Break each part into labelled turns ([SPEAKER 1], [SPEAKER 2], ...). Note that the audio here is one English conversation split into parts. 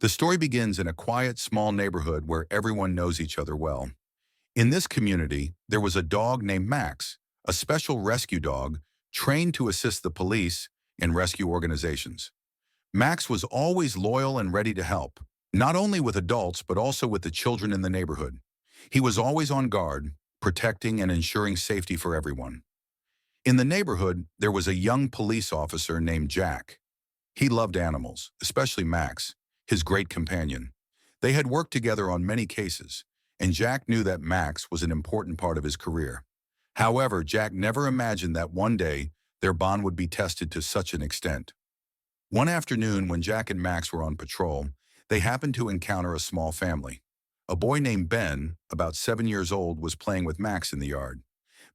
[SPEAKER 1] The story begins in a quiet, small neighborhood where everyone knows each other well. In this community, there was a dog named Max, a special rescue dog trained to assist the police and rescue organizations. Max was always loyal and ready to help, not only with adults but also with the children in the neighborhood. He was always on guard, protecting and ensuring safety for everyone. In the neighborhood, there was a young police officer named Jack. He loved animals, especially Max, his great companion. They had worked together on many cases, and Jack knew that Max was an important part of his career. However, Jack never imagined that one day their bond would be tested to such an extent. One afternoon, when Jack and Max were on patrol, they happened to encounter a small family. A boy named Ben, about 7 years old, was playing with Max in the yard.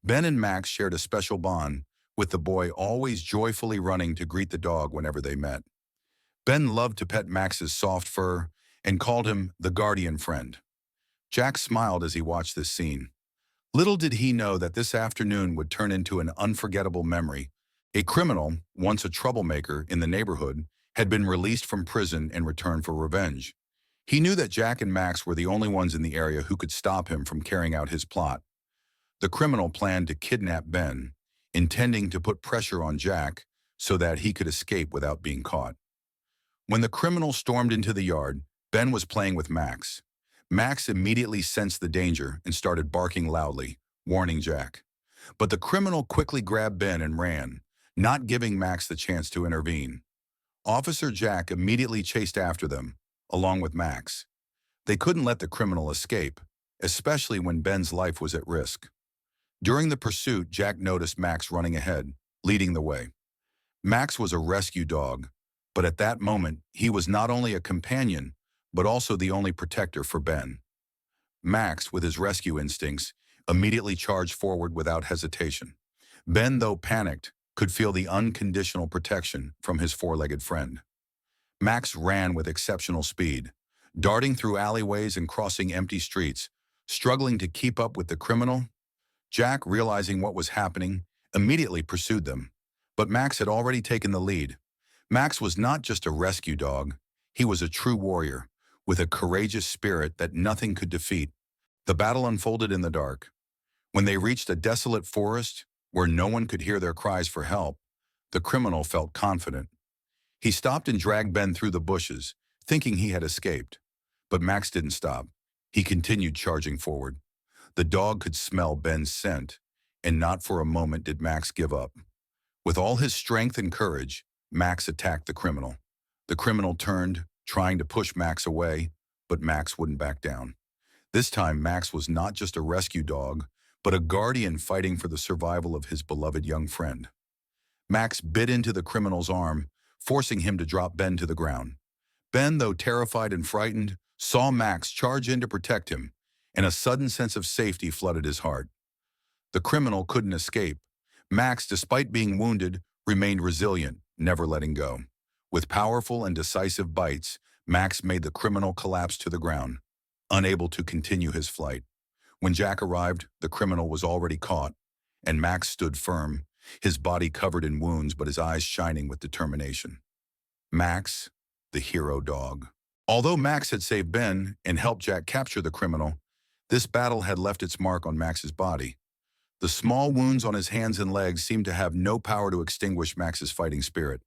[SPEAKER 1] Ben and Max shared a special bond, with the boy always joyfully running to greet the dog whenever they met. Ben loved to pet Max's soft fur and called him the guardian friend. Jack smiled as he watched this scene. Little did he know that this afternoon would turn into an unforgettable memory. A criminal, once a troublemaker in the neighborhood, had been released from prison in return for revenge. He knew that Jack and Max were the only ones in the area who could stop him from carrying out his plot. The criminal planned to kidnap Ben, intending to put pressure on Jack so that he could escape without being caught. When the criminal stormed into the yard, Ben was playing with Max. Max immediately sensed the danger and started barking loudly, warning Jack. But the criminal quickly grabbed Ben and ran, not giving Max the chance to intervene. Officer Jack immediately chased after them, along with Max. They couldn't let the criminal escape, especially when Ben's life was at risk. During the pursuit, Jack noticed Max running ahead, leading the way. Max was a rescue dog, but at that moment, he was not only a companion, but also the only protector for Ben. Max, with his rescue instincts, immediately charged forward without hesitation. Ben, though panicked, could feel the unconditional protection from his four-legged friend. Max ran with exceptional speed, darting through alleyways and crossing empty streets, struggling to keep up with the criminal. Jack, realizing what was happening, immediately pursued them, but Max had already taken the lead. Max was not just a rescue dog, he was a true warrior, with a courageous spirit that nothing could defeat. The battle unfolded in the dark. When they reached a desolate forest, where no one could hear their cries for help, the criminal felt confident. He stopped and dragged Ben through the bushes, thinking he had escaped. But Max didn't stop. He continued charging forward. The dog could smell Ben's scent, and not for a moment did Max give up. With all his strength and courage, Max attacked the criminal. The criminal turned, trying to push Max away, but Max wouldn't back down. This time, Max was not just a rescue dog, but a guardian fighting for the survival of his beloved young friend. Max bit into the criminal's arm, forcing him to drop Ben to the ground. Ben, though terrified and frightened, saw Max charge in to protect him, and a sudden sense of safety flooded his heart. The criminal couldn't escape. Max, despite being wounded, remained resilient, never letting go. With powerful and decisive bites, Max made the criminal collapse to the ground, unable to continue his flight. When Jack arrived, the criminal was already caught, and Max stood firm, his body covered in wounds but his eyes shining with determination. Max, the hero dog. Although Max had saved Ben and helped Jack capture the criminal, this battle had left its mark on Max's body. The small wounds on his hands and legs seemed to have no power to extinguish Max's fighting spirit.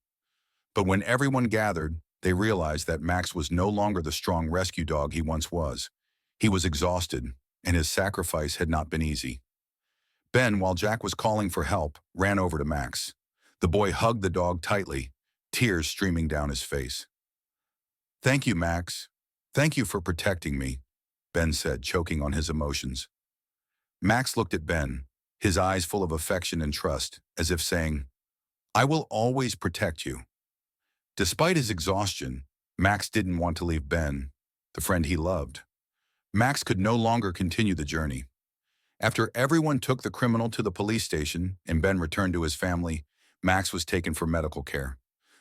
[SPEAKER 1] But when everyone gathered, they realized that Max was no longer the strong rescue dog he once was. He was exhausted, and his sacrifice had not been easy. Ben, while Jack was calling for help, ran over to Max. The boy hugged the dog tightly, tears streaming down his face. "Thank you, Max. Thank you for protecting me," Ben said, choking on his emotions. Max looked at Ben, his eyes full of affection and trust, as if saying, "I will always protect you." Despite his exhaustion, Max didn't want to leave Ben, the friend he loved. Max could no longer continue the journey. After everyone took the criminal to the police station and Ben returned to his family, Max was taken for medical care.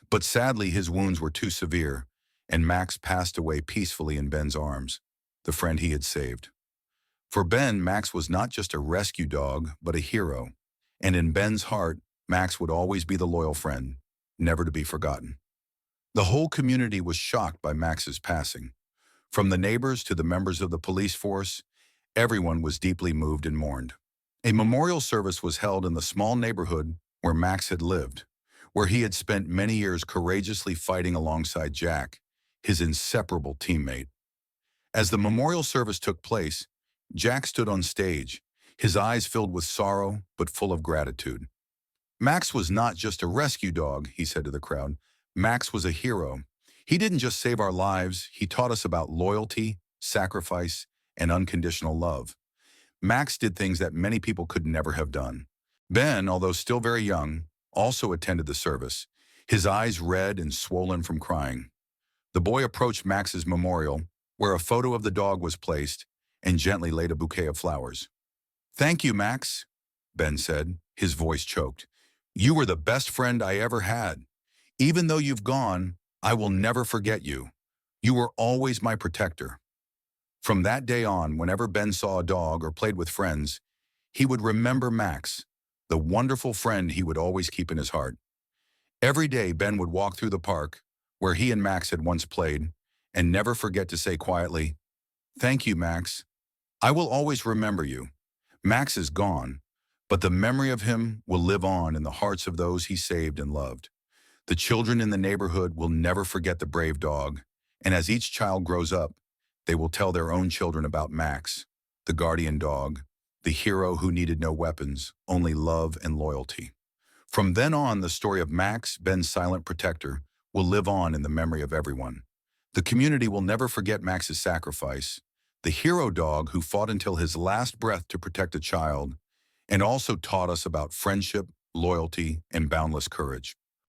[SPEAKER 1] But sadly, his wounds were too severe, and Max passed away peacefully in Ben's arms, the friend he had saved. For Ben, Max was not just a rescue dog, but a hero. And in Ben's heart, Max would always be the loyal friend, never to be forgotten. The whole community was shocked by Max's passing. From the neighbors to the members of the police force, everyone was deeply moved and mourned. A memorial service was held in the small neighborhood where Max had lived, where he had spent many years courageously fighting alongside Jack, his inseparable teammate. As the memorial service took place, Jack stood on stage, his eyes filled with sorrow but full of gratitude. Max was not just a rescue dog, he said to the crowd. Max was a hero. He didn't just save our lives, he taught us about loyalty, sacrifice, and unconditional love. Max did things that many people could never have done. Ben, although still very young, also attended the service, his eyes red and swollen from crying. The boy approached Max's memorial, where a photo of the dog was placed, and gently laid a bouquet of flowers. "Thank you, Max," Ben said, his voice choked. "You were the best friend I ever had. Even though you've gone, I will never forget you. You were always my protector." From that day on, whenever Ben saw a dog or played with friends, he would remember Max, the wonderful friend he would always keep in his heart. Every day, Ben would walk through the park, where he and Max had once played, and never forget to say quietly, "Thank you, Max. I will always remember you." Max is gone, but the memory of him will live on in the hearts of those he saved and loved. The children in the neighborhood will never forget the brave dog, and as each child grows up, they will tell their own children about Max, the guardian dog, the hero who needed no weapons, only love and loyalty. From then on, the story of Max, Ben's silent protector, will live on in the memory of everyone. The community will never forget Max's sacrifice, the hero dog who fought until his last breath to protect a child, and also taught us about friendship, loyalty, and boundless courage.